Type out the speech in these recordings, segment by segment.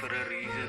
for a reason.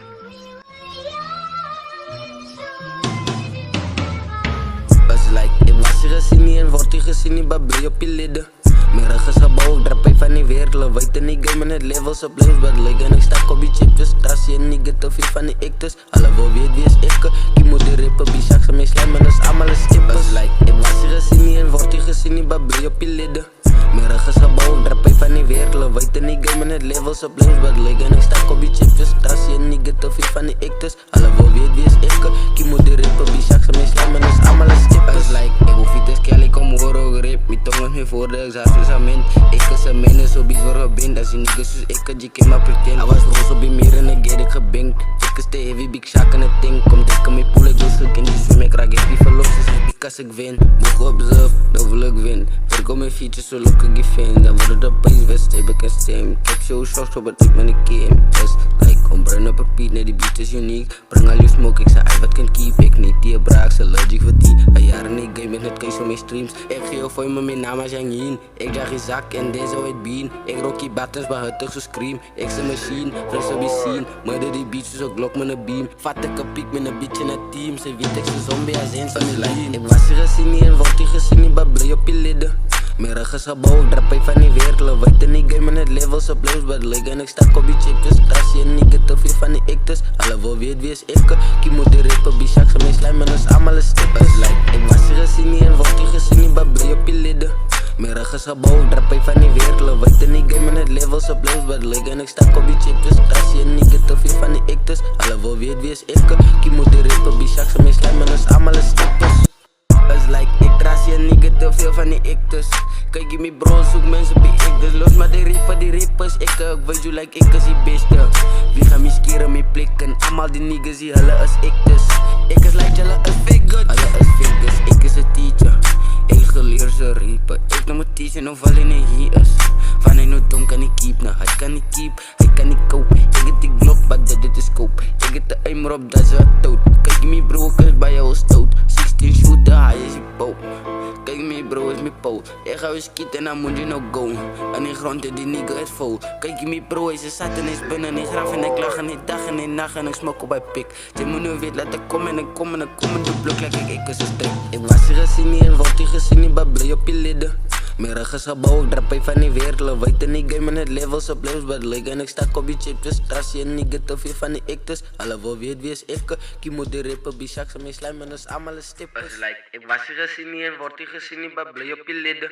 Was like, ik was je gezien nie en word je gezien nie, bablei op je lidden. Mijn rug is gebouwd, ik drap van die wereld. Weet in die game en het levels op blijft wat liggen. En ik stak op die chipjes, trasje en niet te veel van die ictus. Alle wil weet wie is ik, die moet de rippen, bizak, ze mee slijmen, en dat is allemaal een skippers. Was like, ik was je gezien nie en word je gezien nie, bablei op je lidden. Mijn rug is gebouwd, ik drap van die wereld. Weet in die game en het levels op blijft wat liggen. En ik stak op die chipjes, trasje en niet te veel van die ictus. Alle wil weet wie is ik, die moet de rippen, bizak, ze mee slijmen, en dat is allemaal een skippers. Was like, ik hoef niet te skellen, ik kom horen, grip. Mijn tong is meer voor de examen. Ik is een man, zo bies voor gebind. Als je niet is zoals ik, je kan maar pretend. I was roos op je meer en ik get ik gebinkt. Ik is te heavy, big shack en het ding. Kom dekken met poel, ik doe schrik in die swim. Ik raak happy verlof, dus is big als ik win. Boeg op zelf, dan wil ik win. Verkoop mijn features, zo look ik je fan. Dan worden de prijs best, heb ik een stem. Ik heb show shots, maar ik ben een game. Yes, like, om bruin op repeat, nee die beat is uniek. Breng al je smoke, ik zei, wat kan keep. Ik niet die braak, ze logic voor die. Een jaar en ik game met net kees van mijn streams. Ik geef je voor je mijn naam als jij niet. Ik draag je zak en deze ooit bien. Ik rook je buttons, maar het toch zo scream. Ik zijn machine, fresh op je scene. Murder die beats, zo glok met een beam. Vat ik een piek met een bitch in het team. Ze weet ik ze zombie als eens van mijn lijn. Ik was je gezien nie en word je gezien nie, bablei op je lidden. Mijn rug is gebouwd, drap van die wereld. Weet in die game en het levels op blijft wat liggen. En ik stak op die chipjes, trasje en niet te veel van die ictus. Alle wil weet wie is ik, die moet de rippen, bizak, ze mee slijmen, en dat is allemaal een stippers. Like, ik was je gezien nie en word je gezien nie, bablei op je lidden. Mijn rug is gebouwd, drap van die wereld. Weet in die game en het levels op blijft wat liggen. En ik stak op die chipjes, trasje en niet te veel van die ictus. Alle wil weet wie is ik, die moet de rippen, bizak, ze mee slijmen, en dat is allemaal een stippers. It's like, ik tras je niet te veel van die ictus. Kijk je me bro, zoek mensen bij ik dus. Los maar die rip van die rippers. Ik weet you like ik is die beste. Wie gaan me skeren, me plikken. Allemaal die niggas die hulle is ik dus. Ik is like jelle is fake good. Hulle is fake dus, ik is een teacher. Ik geleer ze riepen. Ik noem een teacher, of alleen een hier is. Van hij nou dom kan niet keep, nou hij kan niet keep. Hij kan niet kopen. Ik heb die glok, maar dit is koop. Ik heb de aimer op, dat is wat dood. Kijk je me bro, ik is bij jou stout. 16 shooter, hij is die poop. Kijk me bro, is mijn poot. Ik ga weer skieten en dan moet je nog go. Aan die grond die nigga is vol. Kijk je me bro, is zat en is binnen. Ik graf en ik lach en ik dag en ik nacht en ik smoke op bij pik. Je moet nu weten, laat ik komen en ik kom en ik kom en de blok like ik is een stuk. Ik was je gezien nie en word je gezien nie, bablei op je lidden. Mijn rug is gebouwd, drap van die wereld. Weet in die game en het levels op blijft wat liggen. En ik stak op die chipjes, trasje en niet te veel van die ictus. Alle wil weet wie is ik, die moet de rippen, bizak, ze mee slijmen, en dat is allemaal een stippers. Like, ik was je gezien nie en word je gezien nie, bablei op je lidden.